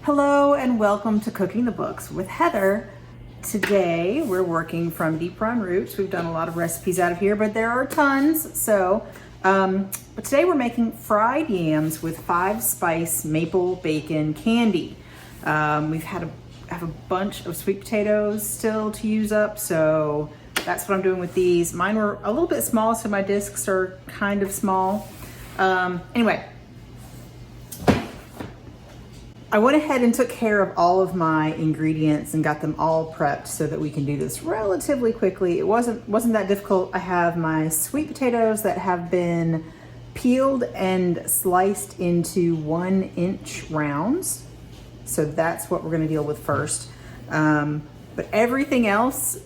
Hello and welcome to Cooking the Books with Heather. Today we're working from Deep Run Roots. We've done a lot of recipes out of here, but there are tons. But today we're making fried yams with 5-spice maple bacon candy. We've have a bunch of sweet potatoes still to use up, so that's what I'm doing with these. Mine were a little bit small, so my discs are kind of small. Anyway, I went ahead and took care of all of my ingredients and got them all prepped so that we can do this relatively quickly. It wasn't that difficult. I have my sweet potatoes that have been peeled and sliced into 1-inch rounds. So that's what we're gonna deal with first. But everything else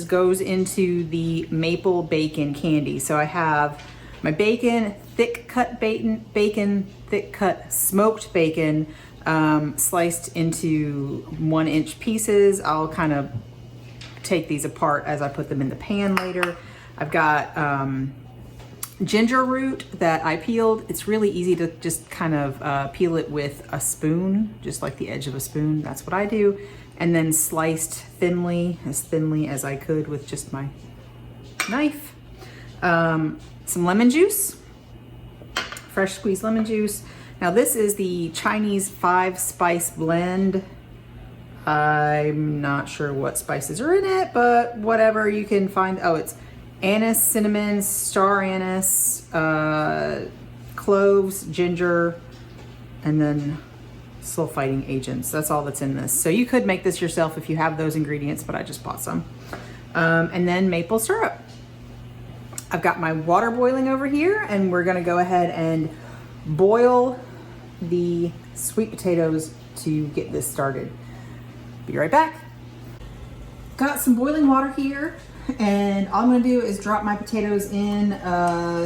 goes into the maple bacon candy. So I have my bacon, thick cut bacon, thick cut smoked bacon, sliced into 1-inch pieces. I'll kind of take these apart as I put them in the pan later. I've got ginger root that I peeled. It's really easy to just kind of peel it with a spoon, just like the edge of a spoon. That's what I do. And then sliced thinly as I could with just my knife. Some lemon juice, fresh squeezed lemon juice. Now this is the Chinese 5-spice blend. I'm not sure what spices are in it, but whatever you can find. Oh, it's anise, cinnamon, star anise, cloves, ginger, and then sulfiting agents. That's all that's in this. So you could make this yourself if you have those ingredients, but I just bought some. And then maple syrup. I've got my water boiling over here, and we're gonna go ahead and boil the sweet potatoes to get this started. Be right back. Got some boiling water here, and all I'm gonna do is drop my potatoes in.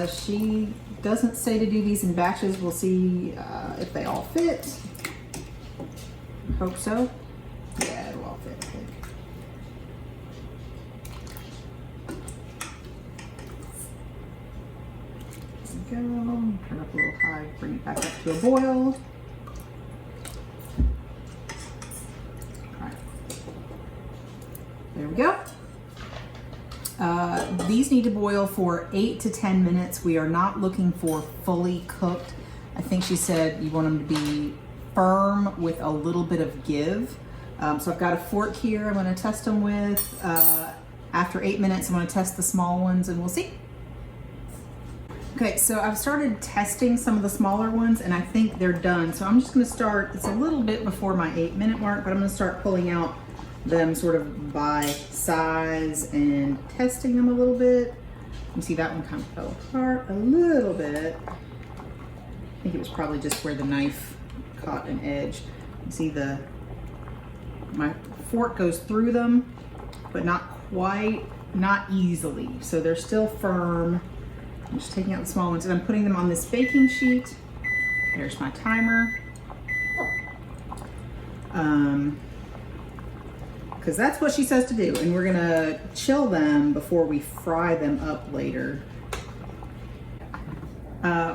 She doesn't say to do these in batches. We'll see if they all fit. Hope so. Yeah, it'll all fit, I think. There we go. Turn up a little high, bring it back up to a boil. All right. There we go. These need to boil for 8 to 10 minutes. We are not looking for fully cooked. I think she said you want them to be firm with a little bit of give. So I've got a fork here I'm going to test them with. After 8 minutes, I'm going to test the small ones and we'll see. Okay, so I've started testing some of the smaller ones and I think they're done. So I'm just gonna start, it's a little bit before my 8-minute mark, but I'm gonna start pulling out them sort of by size and testing them a little bit. You see that one kind of fell apart a little bit. I think it was probably just where the knife caught an edge. You see my fork goes through them, but not quite, not easily. So they're still firm. I'm just taking out the small ones and I'm putting them on this baking sheet. There's my timer. Because that's what she says to do. And we're gonna chill them before we fry them up later.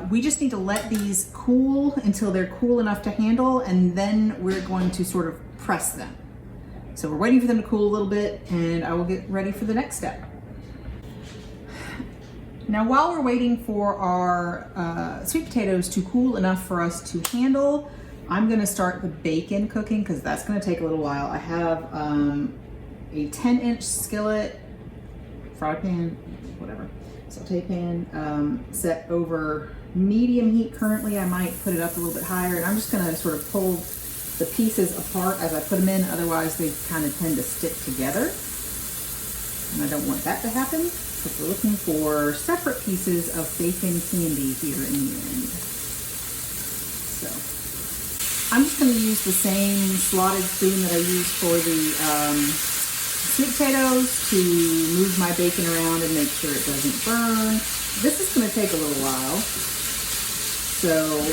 We just need to let these cool until they're cool enough to handle, and then we're going to sort of press them. So we're waiting for them to cool a little bit, and I will get ready for the next step. Now, while we're waiting for our sweet potatoes to cool enough for us to handle, I'm gonna start the bacon cooking because that's gonna take a little while. I have a 10-inch skillet, fry pan, whatever, saute pan, set over medium heat currently. I might put it up a little bit higher, and I'm just gonna sort of pull the pieces apart as I put them in, otherwise they kind of tend to stick together. And I don't want that to happen. So we're looking for separate pieces of bacon candy here in the end. So I'm just going to use the same slotted spoon that I used for the sweet potatoes to move my bacon around and make sure it doesn't burn. This is going to take a little while. So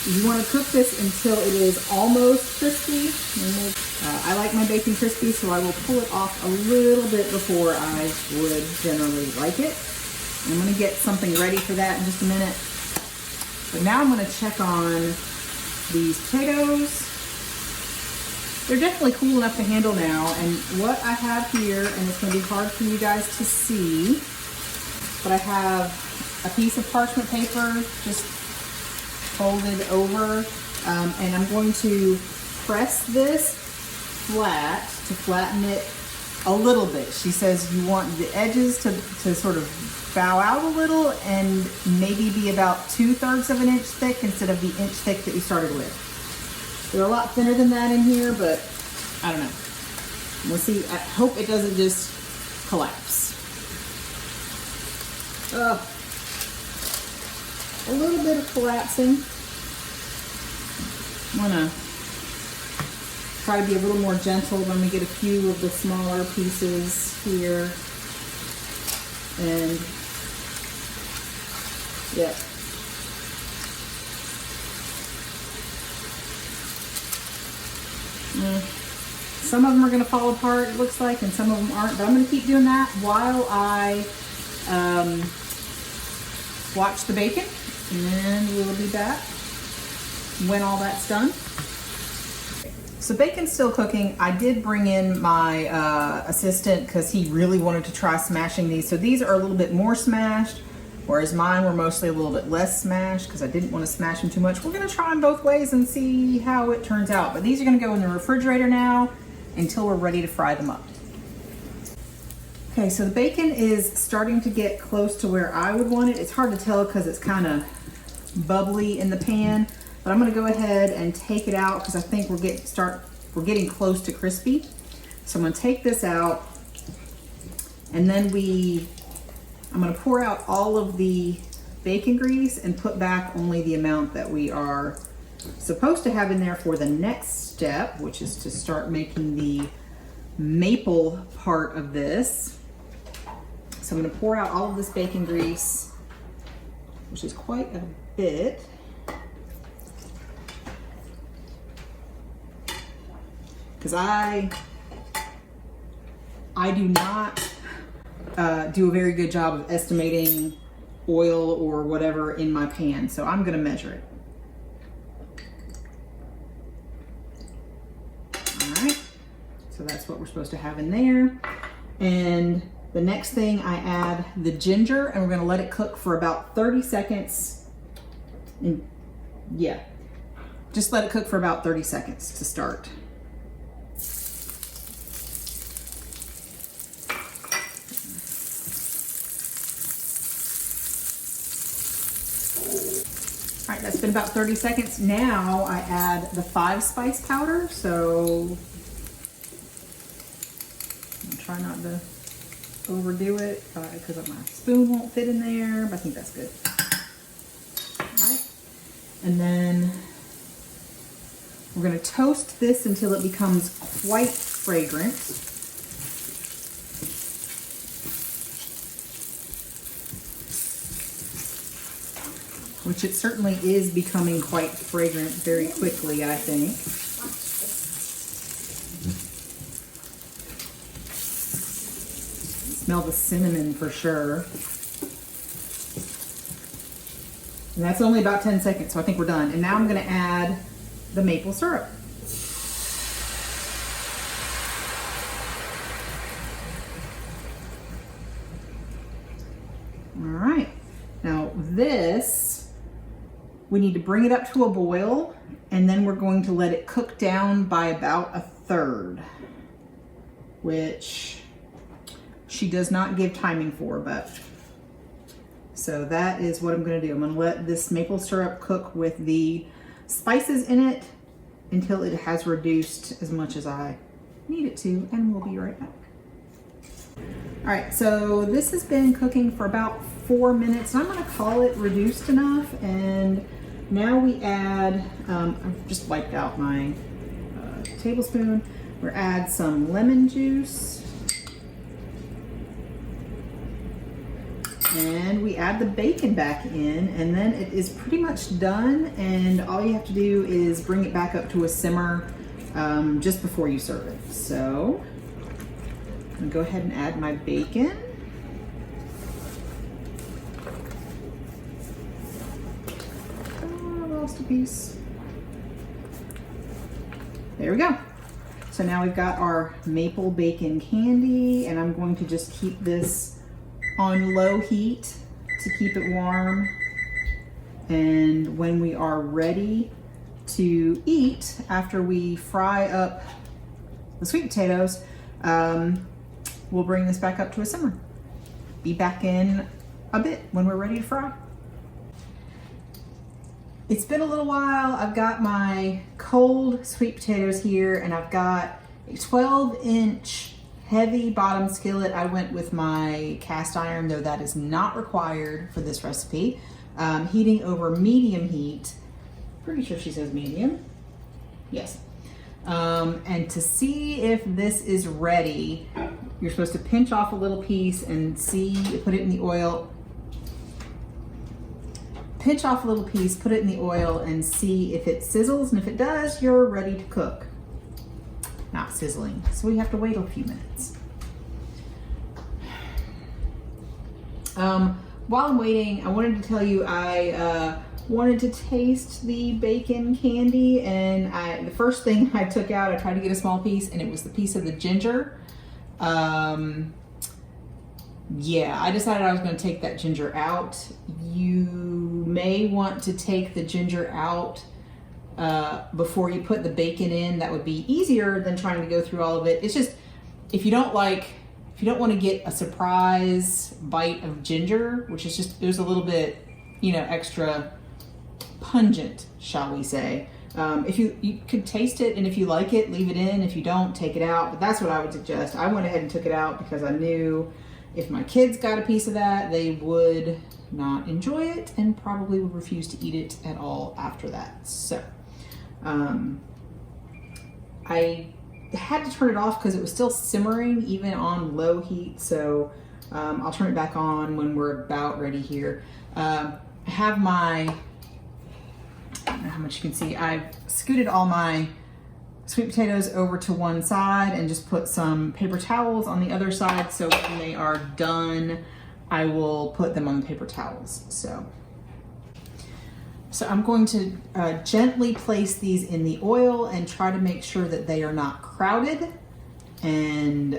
you want to cook this until it is almost crispy. I like my bacon crispy, so I will pull it off a little bit before I would generally like it. I'm going to get something ready for that in just a minute. But now I'm going to check on these potatoes. They're definitely cool enough to handle now. And what I have here, and it's going to be hard for you guys to see, but I have a piece of parchment paper just folded over, and I'm going to press this flat to flatten it a little bit. She says you want the edges to sort of bow out a little and maybe be about 2/3 of an inch thick instead of the inch thick that you started with. They're a lot thinner than that in here, but I don't know. We'll see. I hope it doesn't just collapse. A little bit of collapsing. I'm gonna try to be a little more gentle when we get a few of the smaller pieces here. And yeah. Some of them are going to fall apart, it looks like, and some of them aren't, but I'm going to keep doing that while I watch the bacon, and then we'll be back when all that's done. So bacon's still cooking. I did bring in my assistant because he really wanted to try smashing these. So these are a little bit more smashed, whereas mine were mostly a little bit less smashed because I didn't want to smash them too much. We're going to try them both ways and see how it turns out. But these are going to go in the refrigerator now until we're ready to fry them up. Okay, so the bacon is starting to get close to where I would want it. It's hard to tell because it's kind of bubbly in the pan, but I'm going to go ahead and take it out because I think we're getting close to crispy. So I'm going to take this out, and then I'm going to pour out all of the bacon grease and put back only the amount that we are supposed to have in there for the next step, which is to start making the maple part of this. So I'm going to pour out all of this bacon grease, which is quite a bit. Because I do not do a very good job of estimating oil or whatever in my pan, so I'm going to measure it. All right, so that's what we're supposed to have in there. And the next thing, I add the ginger, and we're going to let it cook for about 30 seconds. And yeah, just let it cook for about 30 seconds to start. All right, that's been about 30 seconds. Now I add the 5 spice powder. So I'm gonna try not to overdo it because my spoon won't fit in there, but I think that's good. All right, and then we're gonna toast this until it becomes quite fragrant. Which it certainly is becoming quite fragrant very quickly, I think. Smell the cinnamon for sure. And that's only about 10 seconds, so I think we're done. And now I'm going to add the maple syrup. All right. Now this, we need to bring it up to a boil, and then we're going to let it cook down by about 1/3, which she does not give timing for, but so that is what I'm going to do. I'm going to let this maple syrup cook with the spices in it until it has reduced as much as I need it to, and we'll be right back. All right, so this has been cooking for about 4 minutes, and I'm going to call it reduced enough. And now we add, I've just wiped out my tablespoon. We'll add some lemon juice. And we add the bacon back in, and then it is pretty much done. And all you have to do is bring it back up to a simmer just before you serve it. So I'm gonna go ahead and add my bacon. Oh, I lost a piece. There we go. So now we've got our maple bacon candy, and I'm going to just keep this on low heat to keep it warm. And when we are ready to eat, after we fry up the sweet potatoes, we'll bring this back up to a simmer. Be back in a bit when we're ready to fry. It's been a little while. I've got my cold sweet potatoes here, and I've got a 12-inch heavy bottom skillet. I went with my cast iron, though that is not required for this recipe. Heating over medium heat. Pretty sure she says medium. Yes. And to see if this is ready, you're supposed to pinch off a little piece and put it in the oil. Pinch off a little piece, put it in the oil, and see if it sizzles. And if it does, you're ready to cook. Not sizzling, so we have to wait a few minutes. While I'm waiting, I wanted to tell you I wanted to taste the bacon candy, and the first thing I took out, I tried to get a small piece, and it was the piece of the ginger. Yeah, I decided I was going to take that ginger out. You may want to take the ginger out before you put the bacon in. That would be easier than trying to go through all of it. It's just, if you don't want to get a surprise bite of ginger, which is just, it was a little bit, extra pungent, shall we say. If you could taste it, and if you like it, leave it in. If you don't, take it out. But that's what I would suggest. I went ahead and took it out because I knew if my kids got a piece of that, they would not enjoy it and probably would refuse to eat it at all after that. So I had to turn it off because it was still simmering even on low heat. So I'll turn it back on when we're about ready here. I have my, I don't know how much you can see, I've scooted all my sweet potatoes over to one side and just put some paper towels on the other side, so when they are done, I will put them on the paper towels. So I'm going to gently place these in the oil and try to make sure that they are not crowded. And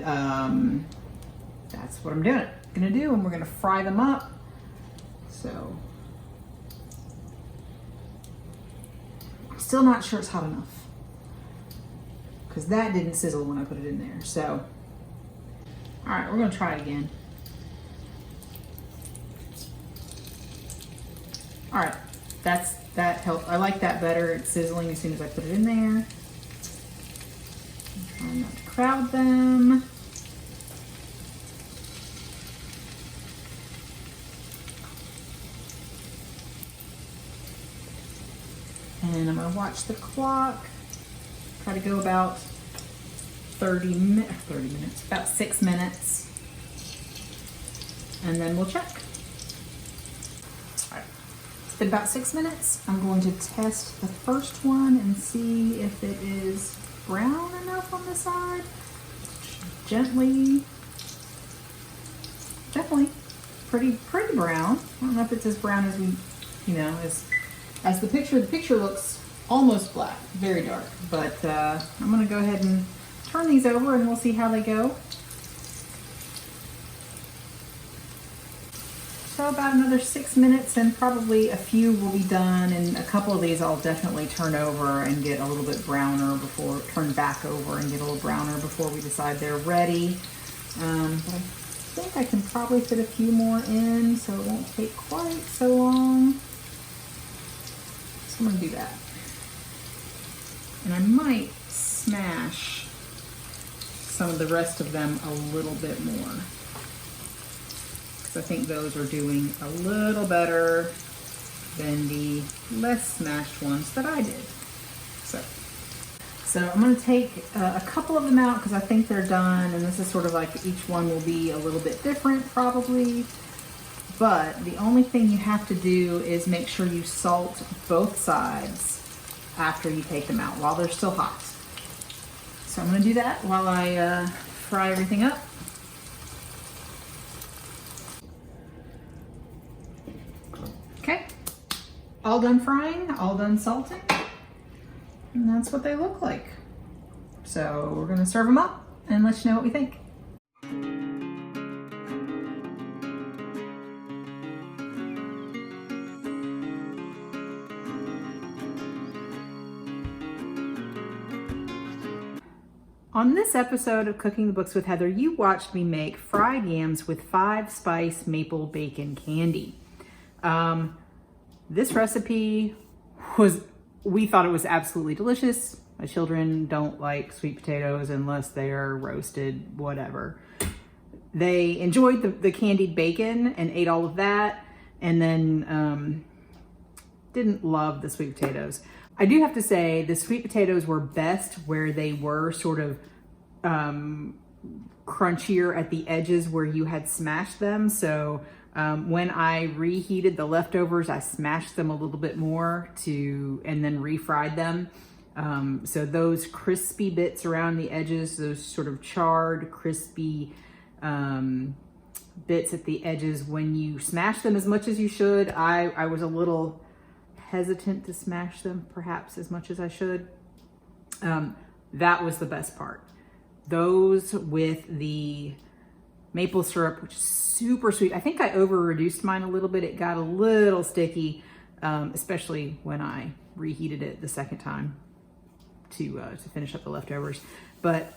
that's what I'm gonna do, and we're gonna fry them up. So I'm still not sure it's hot enough, because that didn't sizzle when I put it in there. So, all right, we're gonna try it again. All right, that helped. I like that better. It's sizzling as soon as I put it in there. I'm trying not to crowd them. And I'm gonna watch the clock. Try to go about 30 minutes, about 6 minutes. And then we'll check. All right, it's been about 6 minutes. I'm going to test the first one and see if it is brown enough on the side. Definitely pretty brown. I don't know if it's as brown as we, as the picture looks almost black, very dark, but I'm gonna go ahead and turn these over and we'll see how they go. So about another 6 minutes, and probably a few will be done, and a couple of these I'll definitely turn over and get a little bit browner turn back over and get a little browner before we decide they're ready. But I think I can probably fit a few more in so it won't take quite so long. So I'm gonna do that. And I might smash some of the rest of them a little bit more, because I think those are doing a little better than the less smashed ones that I did. So I'm going to take a couple of them out because I think they're done, and this is sort of like each one will be a little bit different probably. But the only thing you have to do is make sure you salt both sides after you take them out while they're still hot. So I'm going to do that while I fry everything up. Okay, all done frying, all done salting, and that's what they look like. So we're gonna serve them up and let you know what we think. On this episode of Cooking the Books with Heather, you watched me make fried yams with 5-spice maple bacon candy. This recipe we thought it was absolutely delicious. My children don't like sweet potatoes unless they are roasted, whatever. They enjoyed the candied bacon and ate all of that, and then didn't love the sweet potatoes. I do have to say the sweet potatoes were best where they were sort of crunchier at the edges where you had smashed them. So when I reheated the leftovers, I smashed them a little bit more and then refried them. So those crispy bits around the edges, those sort of charred, crispy bits at the edges, when you smash them as much as you should, I was a little hesitant to smash them perhaps as much as I should. That was the best part. Those with the maple syrup, which is super sweet. I think I over-reduced mine a little bit. It got a little sticky, especially when I reheated it the second time to finish up the leftovers. But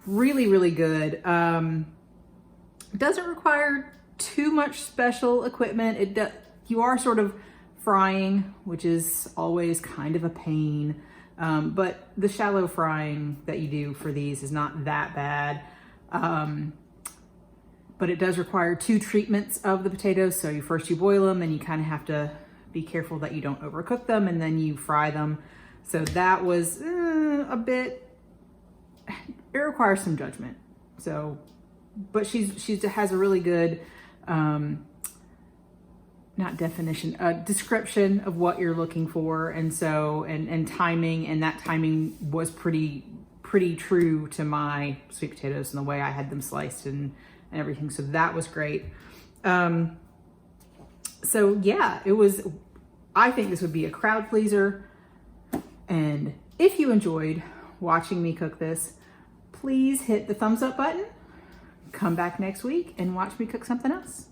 really, really good. It doesn't require too much special equipment. You are sort of frying, which is always kind of a pain. But the shallow frying that you do for these is not that bad. But it does require 2 treatments of the potatoes. So first you boil them, and you kind of have to be careful that you don't overcook them, and then you fry them. So that was a bit, it requires some judgment. So, but she has a really good, description of what you're looking for. And so, and timing, and that timing was pretty true to my sweet potatoes and the way I had them sliced and everything. So that was great. So yeah, I think this would be a crowd pleaser. And if you enjoyed watching me cook this, please hit the thumbs up button. Come back next week and watch me cook something else.